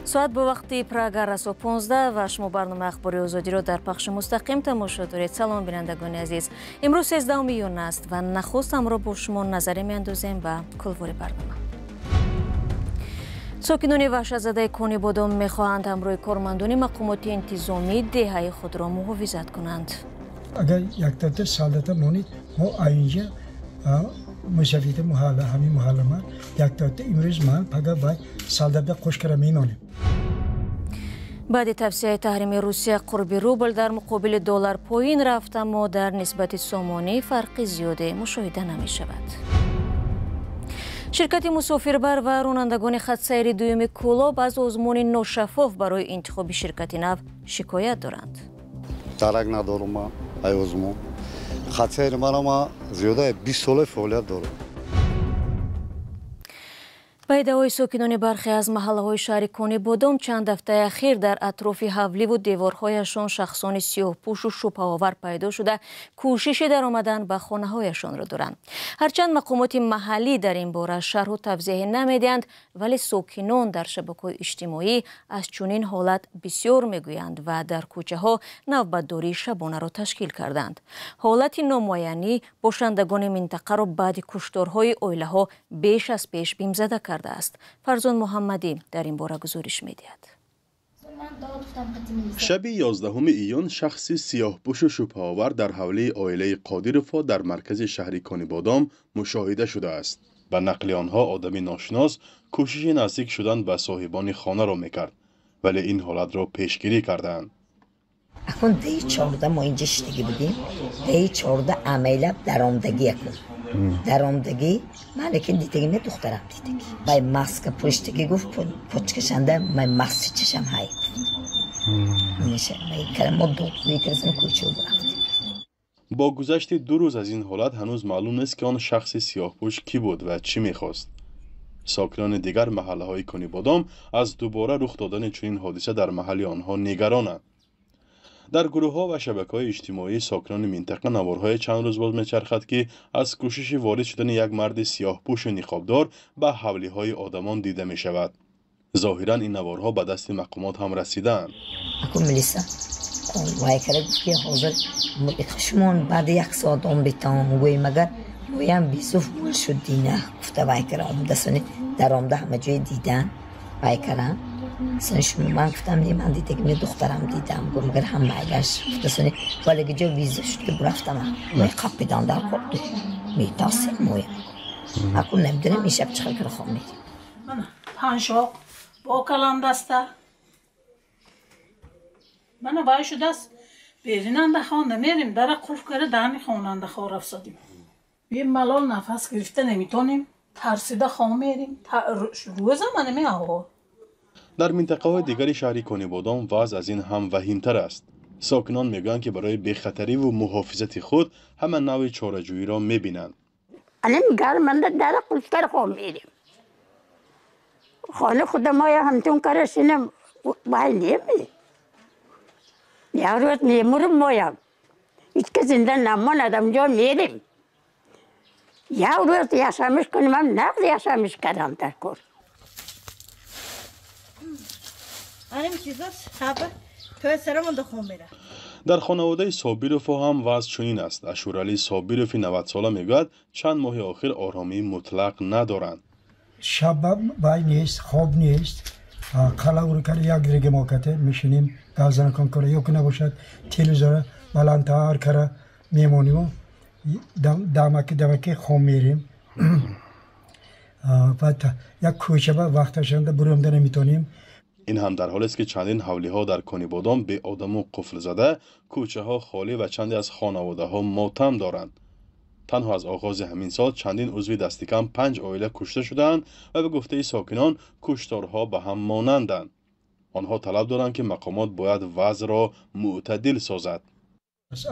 соат ба вақти Прага расо 15 ва шумо барнома ахбори озодиро дар пахши мустақим тамошо доред. салом бинандагони азиз. имрӯз 13 июн аст ва нахуст ҳамроҳ бо шумо назаре меандозем ба кулвори барнома. сокинони ваҳшатзадаи Кони Бодом мехоҳанд ҳамроҳи кормандони мақомоти интизомӣ деҳаи худро муҳофизат кунанд. Агар яктата солдата монид мо айнҷа мусафида муҳалла ҳамин муҳаллама яктата имрӯз ман пага бай солдата қошкара менонем. баъди тавсияи таҳрими Русия қурби рубл дар муқобили доллар поин рафт, аммо дар нисбати сомонӣ фарқи зиёде мушоҳида намешавад. ширкати мусофирбар ва ронандагони хатсайри дуюми Кӯлоб аз озмуни ношаффоф барои интихоби ширкати нав шикоят доранд. дарак надорам ман ай озмун. хатсайри мара ман зиёда 20 сола фаъолият дорам. ба иддаои сокинони бархе аз маҳаллаҳои шаҳри Кони Бодом чанд ҳафтаи ахир дар атрофи ҳавливу деворҳояшон шахсони сиёҳпӯшу шубҳаовар пайдо шуда кӯшиши даромадан ба хонаҳояшонро доранд. ҳарчанд мақомоти маҳаллӣ дар ин бора шарҳу тавзеҳе намедиҳанд, вале сокинон дар шабакаҳои иҷтимоӣ аз чунин ҳолат бисёр мегӯянд ва дар кӯчаҳо навбатдории шабонаро ташкил карданд. ҳолати номуайянӣ бошандагони минтақаро баъди кушторҳои оилаҳо беш аз пеш бимзада кард. фарзон муҳаммадӣ дар ин бора гузориш медиҳад. шаби 11 июн шахси сиёҳпӯшу шубҳаовар дар ҳавлии оилаи Қодирово дар маркази шаҳри Кони Бодом мушоҳида шудааст. ба нақли онҳо одами ношинос кӯшиши наздик шудан ба соҳибони хонаро мекард, вале ин ҳолатро пешгирӣ кардаанд. акун деҳи 14 мо инҷа шидагӣ будем. деҳи 14 амайлаб даромдагӣ акун. даромдагӣ ман лекин дидагӣ ме духтарам дидагӣ. бай маска пуштагӣ гуфт почкашанда май маски чашам ҳай гуфт. миша май карамо докуи красам кӯча бурафтем. бо гузашти 2 рӯз аз ин ҳолат ҳанӯз маълум нест ки он шахси сиёҳпӯш кӣ буд ва чӣ мехост. сокинони дигар маҳаллаҳои Кони Бодом аз дубора рух додани чунин ҳодиса дар маҳалли онҳо нигаронанд. дар гурӯҳҳо ва шабакаҳои иҷтимоӣ сокинони минтақа наворҳои чанд рӯз боз мечархад ки аз кӯшиши ворид шудани як марди сиёҳпӯшу ниқобдор ба ҳавлиҳои одамон дида мешавад. зоҳиран ин наворҳо ба дасти мақомот ҳам расидаанд. акун милиса вай кара гуфт ки ҳозир шумон баъди 1 соат он битон гӯй магар моям бисуф гул шуд дина гуфта вай кара омдасони даромда ҳама ҷои дидан вай кара сон шумо ман гуфтам не ман дидагӣ ме духтарам дидам гуфт магар ҳам майлаш гуфтасони валеги ҷо виза шуд бурафтам май қапидан дар қорду метасем моям акун намедонам ин шаб чӣ хел кара хоб мегим мана паншоқ бо каландаста мана бай шудааст беринанда хона мерим дара қулф кара дани хонанда хо рафсадим бе малол нафас гирифта наметонем тарсида хо мерим рӯзамана меаҳо. дар минтақаҳои дигари шаҳри Кони Бодом вазъ аз ин ҳам ваҳимтар аст. сокинон мегӯянд ки барои бехатариву муҳофизати худ ҳама навъи чораҷӯиро мебинанд. алим гарманда дара қулфкар хо мерим хона худа моя ҳамтун карашинам бай неми як рӯз мемурим моям ҳеҷ кас зинда намонадам ҷо мерим як рӯз яшамиш куним ам нағз яшамиш кардам дар кор. дар хонаводаи Собирово ҳам вазъ чунин аст. Ашуралӣ Собирови 90 сола мегӯяд чанд моҳи охир оромии мутлақ надоранд. шаба бай нест, хоб нест. қалавр кара як регимокате мешинем газанкон кара ёки набошад телевизора баландтар кара мемоним дамаки хом мерем. баъд як кӯчаба вақташанда бурёмда наметонем. ин ҳам дар ҳолест ки чандин ҳавлиҳо дар Кони Бодом беодаму қуфл зада, кӯчаҳо холӣ ва чанде аз хонаводаҳо мотам доранд. танҳо аз оғози ҳамин сол чандин узви дасти кам 5 оила кушта шудаанд ва ба гуфтаи сокинон кушторҳо ба ҳам монанданд. онҳо талаб доранд ки мақомот бояд вазъро мӯътадил созад.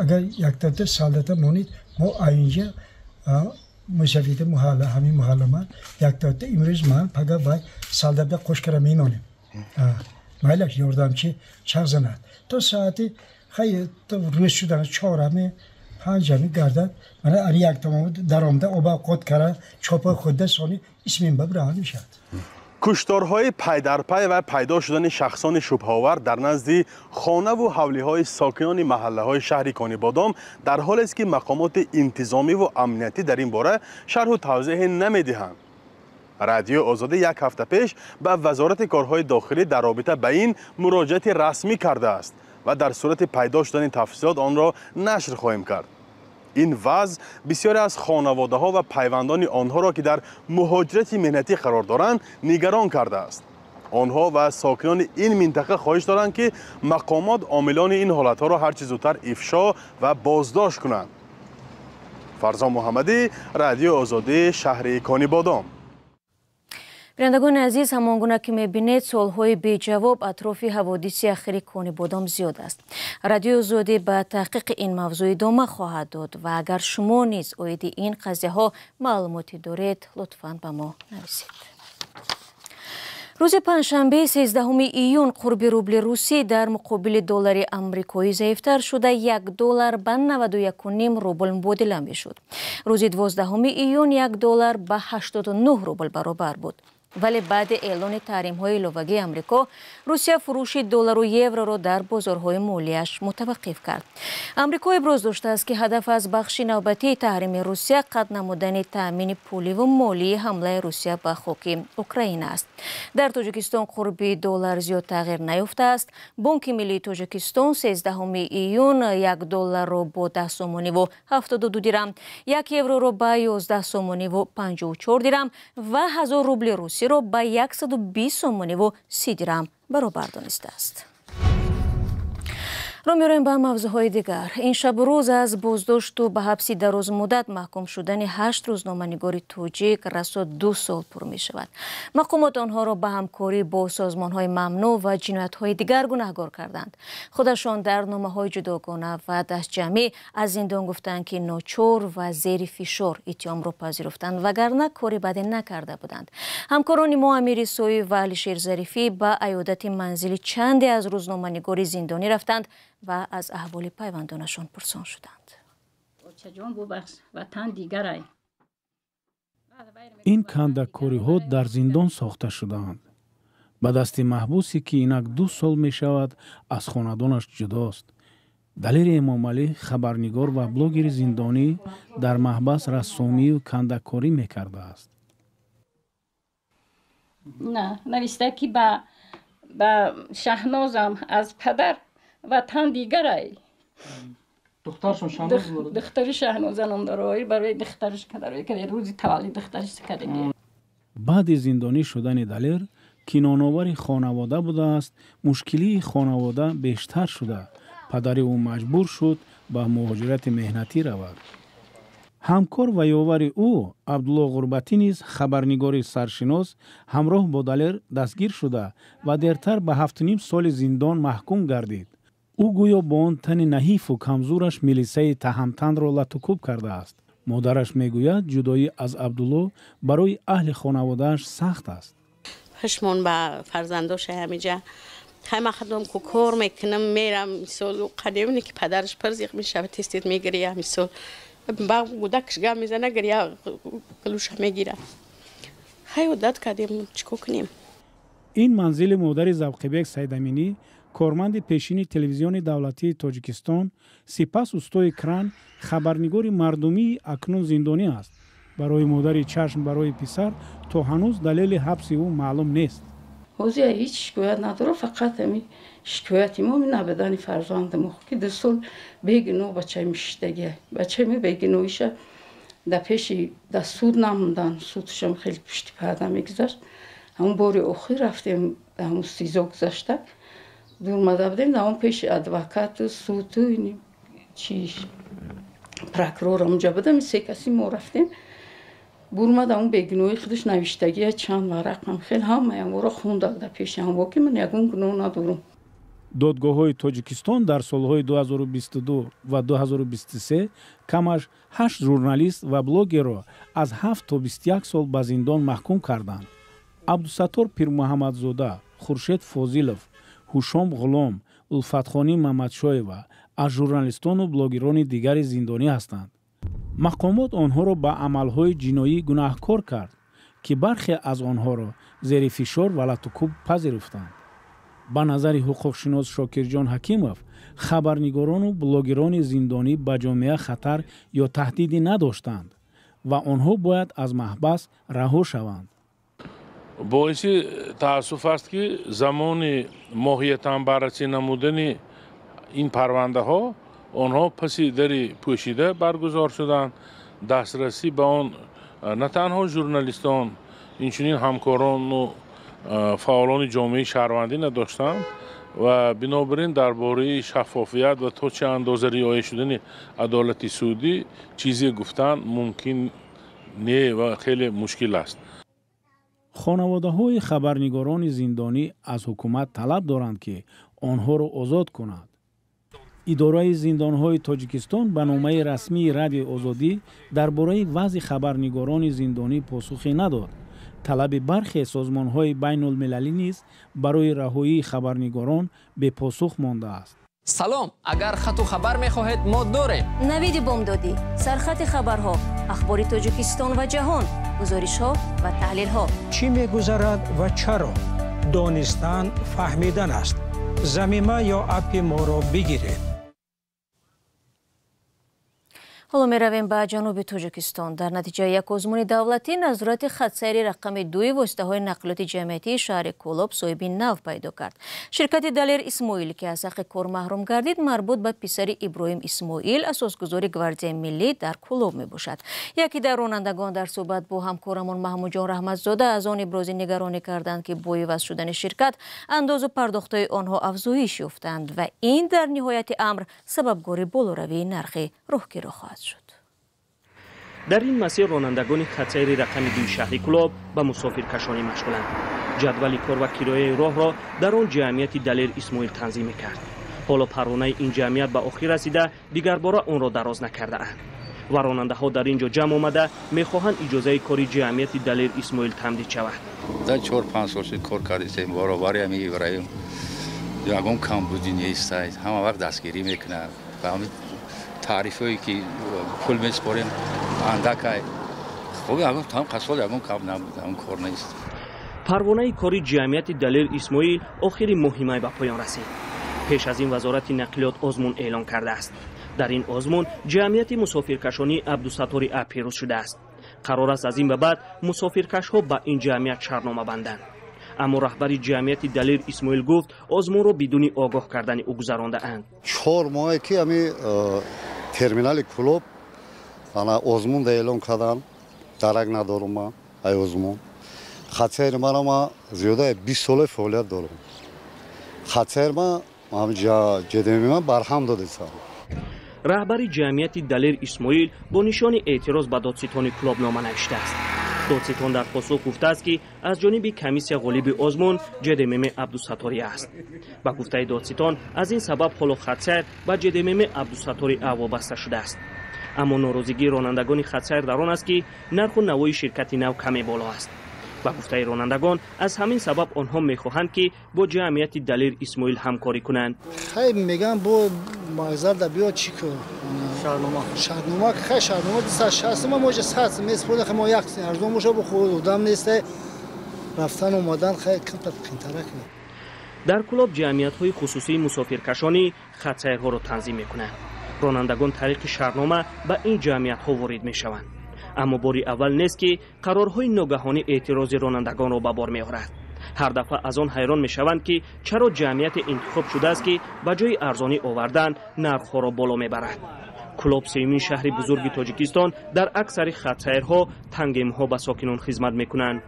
агар яктата солдата монид мо айнҷа мусафида муҳалла ҳамин муҳаллама яктата имрӯз ман пага бай солдата қошкара менонем. майлаш ёрдамчи чақ занад то соати хай то рӯз шудан 4 5 гардад мана ани як тамом даромда оба қот кара чопа худда сони исмин ба биран мешад. کشتارهای پی در پی و پیدا شدن شخصان شبه‌آور در نزد خانه و حولی‌های ساکنان محله‌های شهر کانیبادام در حالی است که مقامات انتظامی و امنیتی در این باره شرح و توضیح نمی‌دهند. رادیو آزادی یک هفته پیش به وزارت کارهای داخلی در رابطه به این مراجعت رسمی کرده است و در صورت پیدا شدن تفصیلات آن را نشر خواهیم کرد. این وضع بسیاری از خانواده ها و پیوندان آنها را که در مهاجرت مهنتی قرار دارند نگران کرده است. آنها و ساکنان این منطقه خواهش دارند که مقامات عاملان این حالت ها را هر چه زودتر افشا و بازداشت کنند. فرزان محمدی، رادیو آزادی، شهر کانیبادام. بینندگان عزیز، همانگونه که میبینید سوالهای بی جواب اطراف حوادث اخیر کانیبادام زیاد است. رادیو آزادی به تحقیق این موضوع ادامه خواهد داد و اگر شما نیز اوید این قضیه ها معلوماتی دارید لطفاً به ما نویسید. روز پنجشنبه 13 ایون قرب روبل روسی در مقابل دلار آمریکایی ضعیفتر شده $1 به 91.5 روبل مبادله میشد. روز 12 ایون $1 به 89 روبل برابر بود. ولی بعد اعلان تحریم‌های ایلوگی آمریکا، روسیه فروش دلار و یورو را در بازارهای مالیش متوقف کرد. آمریکا ابراز داشته است که هدف از بخش نوبتی تحریم روسیه قطع نمودن تامین پولی و مالی حمله روسیه به خاک اوکراین است. در تاجیکستان قرب دلار زیاد تغییر نیافته است. بانک ملی تاجیکستان 13 ایون $1 را با 10 سومانی و 72 درم، 1 یورو را با 11 سومانی و 54 درم و 1000 روبل روسی رو به 120 سومانی و 30 درم برابر دانسته است. رو می‌رویم به موضوعهای دیگر. این شب روز از بازداشت و به حبس دراز مدت محکوم شدن 8 روزنامه‌نگار تاجیک رسا 2 سال پر می شود. مقامات آنها را به همکاری با سازمان‌های ممنوع و جنایت‌های دیگر گناهکار کردند. خودشان در نامه‌های جداگانه و دست جمعی از زندان گفتند که ناچار و زیر فشار اتهام را پذیرفتند وگرنه کاری بدی نکرده بودند. همکاران ما امیر سوی و علیشیر ظریفی به عیادت منزل چندی از روزنامه‌نگار زندانی رفتند و از احوال پیوندانشان پرسان شدند. این کندکاری ها در زندان ساخته شدند. به دست محبوسی که اینک 2 سال می شود از خاندانش جداست. دلیر امام علی خبرنگار و بلوگر زندانی در محبس رسومی و کندکاری می کرده است. نه نوشته که با شهنازم از پدر و تن دیگر ای دخترشون شهناز بود. دختر شهناز نام داره برای دخترش که روزی تولد دخترش کرده. بعد زندانی شدن دلیر که نانآور خانواده بوده است، مشکلی خانواده بیشتر شده. پدر او مجبور شد به مهاجرت مهنتی رود. همکار و یاور او عبدالله غربتی نیز خبرنگار سرشناس همراه با دلیر دستگیر شده و دیرتر به 7.5 سال زندان محکوم گردید. او گویا با آن تن نحیف و کمزورش ملیسه تهمتن را لطوکوب کرده است. مادرش میگوید جدایی از عبدالله برای اهل خانوادهش سخت است. پشمون با فرزنداش همیجا همه خدام که کار میکنم میرم مثال قدیمی که پدرش پرزیق میشه تستید میگیره مثال با بودکش گام میزنه گریا کلوش میگیره. خیلی داد کردیم چیکار کنیم. این منزل مادر زبقبک سیدامینی کارمند پیشین تلویزیون دولتی تاجیکستان سپس استوی کران خبرنگار مردمی اکنون زندانی است. برای مادر چشم برای پسر تا هنوز دلیل حبس او معلوم نیست. حوزه هیچ شکایت نداره، فقط همی شکایتی ما نبودن فرزندم که 2 سال بگنو بچه میشتگه بچه می بگنویشه در پیش در سود نموندن، سودشم خیلی پشتی پرده میگذشت. همون باری اخیر رفتیم در همون 13 گذشته دور مده بودیم در همون پیش ادوکات سود و چیش پرکرور همونجا بودم 3 کسی ما رفتیم برمد اون بگنوی خودش نوشتگی چند ورق هم خیلی همه را خوندن در پیش هم باقی من یکون گناه ندارم. دادگاه‌های تاجیکستان در سالهای 2022 و 2023 کمش 8 ژورنالیست و بلوگر را از 7 تا 21 سال به زندان محکوم کردند. عبدالستار پیرمحمدزاده، خورشید فاضلов، هوشام غلام، الفتخانی محمدشایوا از ژورنالیستان و بلوگران دیگر زندانی هستند. مقامات آنها را به عملهای جنایی گناهکار کرد که برخی از آنها را زیر فشار و لطوکوب پذیرفتند. با نظر حقوقشناس شاکرجان حکیمов خبرنگاران و بلاگران زندانی به جامعه خطر یا تهدیدی نداشتند و آنها باید از محبس رها شوند. باعث تأسف است که زمان ماهیتاً بررسی نمودن این پرونده ها آنها پس در پوشیده برگزار شدند. دسترسی به آن نه تنها ژورنالیستان اینچنین همکاران و فعالان جامعه شهروندی نداشتند و بنابراین درباره شفافیت و تا چه اندازه رعایت شدن عدالت سعودی چیزی گفتن ممکن نه و خیلی مشکل است. خانواده های خبرنگاران زندانی از حکومت طلب دارند که آنها را آزاد کند. اداره زندان های تاجیکستان به نامه رسمی رادیو آزادی درباره وضع خبرنگاران زندانی پاسخی نداد. طلب برخی سازمان های بین المللی نیز برای رهایی خبرنگاران به پاسخ مانده است. سلام، اگر خط و خبر می‌خواهید ما داریم. نوید بامدادی، سرخط خبرها، اخبار تاجیکستان و جهان، گزارش‌ها و تحلیل‌ها. چی می‌گذرد و چرا؟ دانستن فهمیدن است. ضمیمه یا اپ ما را بگیرید. حالا می رویم به جنوب تاجیکستان. در نتیجه یک آزمون دولتی نظارت خطسیری رقم 2 واسطه های نقلات جمعیتی شهر کولوب صاحبین نو پیدا کرد. شرکت دلیر اسماعیل که از حق کار محروم گردید مربوط به پسر ابراهیم اسماعیل اساسگذار گواردیای ملی در کولوب می باشد. یکی در رانندگان در صحبت با همکارمان محمود جان رحمتزاده از آن ابراز نگرانی کردند که با عوض شدن شرکت انداز پرداختهای آنها افزایش یافتند و این در نهایت امر سببگار بالاروی نرخ راهگیری خواهد شد. در این مسیر رانندگان خطسیری رقم 2 شهر کولوب به مسافرکشانی مشغولند. جدول کار و کرایه راه را در آن جمعیت دلیر اسماعیل تنظیم کرد. حالا پروانه این جمعیت به آخر رسیده، دیگر باره آن را دراز نکرده اند و راننده ها در اینجا جمع آمده میخواهند اجازه کاری جمعیت دلیر اسماعیل تمدید شود. در 4-5 سال کار کردیم برابری همی ابراهیم یگان کمبودی نیست، همه وقت دستگیری میکنند و همین تعریفی که پول میسپاریم اندک خوب هم قصال یگان کم نبود، همون کار نیست. پروانه کاری جمعیت دلیر اسماعیل آخری مهمه به پایان رسید. پیش از این وزارت نقلیات آزمون اعلان کرده است. در این آزمون جمعیت مسافرکشانی عبدالستار ا پیروز شده است. قرار است از این به بعد مسافرکش ها به این جمعیت شرطنامه بندند. اما رهبر جمعیت دلیر اسماعیل گفت آزمون را بدون آگاه کردن او گذرانده اند. 4 ماه که همی ترمینال کولوب انا آزمون اعلان کردن، درک ندارم ما ای آزمون. خطر ما زیاده 20 سال فعالیت دارم. خطر ما همجا جدمی ما برهم داده سال. رهبر جمعیت دلیر اسماعیل با نشان اعتراض به دادستان کولوب نامه نوشته است. دادستان در پاسخ گفته است که از جانب کمیسیون غالب آزمون جدمم عبدالستاری است. با گفته دادستان از این سبب حالا خطسیر به جدمم عبدالستاری وابسته شده است. اما ناراضگی رانندگان خطسیر در آن است که نرخ و نوای شرکت نو کمی بالا است. با گفته رانندگان از همین سبب آنها میخواهند که با جمعیت دلیر اسماعیل همکاری کنند. خیلی میگن با معذرت بیا چی کو شهرنامه خیلی شهرنامه 260 ما موجه 100 میسپرد ما یک ارزون موشه بخورد دم نیست رفتن اومدن خیلی کم ترک. در کولوب جمعیت‌های خصوصی مسافرکشانی خطسیرها را تنظیم میکنند. رانندگان طریق شهرنامه به این جمعیت‌ها وارد میشوند. اما باری اول نیست که قرارهای ناگهانی اعتراض رانندگان را به بار می‌آورد. هر دفعه از آن حیران می‌شوند که چرا جمعیت انتخاب شده است که به جای ارزانی آوردن نرخ‌ها را بالا می‌برد. کولوب سومین شهر بزرگ تاجیکستان در اکثر خطسیرها تنگیم‌ها به ساکنان خدمت می‌کنند.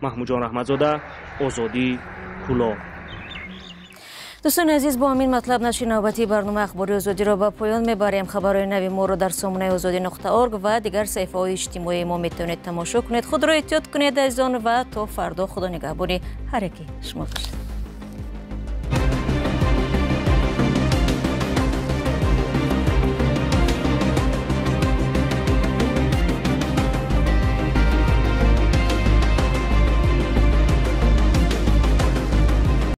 محمود جان رحمتزاده، آزادی، کولوب. دوستان عزیز با همین مطلب نشر نوبتی برنامه اخباری آزادی را به پایان میبریم. خبرهای نوی ما را در سامانه azadi.org و دیگر صفحه‌های اجتماعی ما میتونید تماشا کنید. خود را احتیاط کنید عزیزان و تا فردا خدا نگهبان هر یکی شما باشید.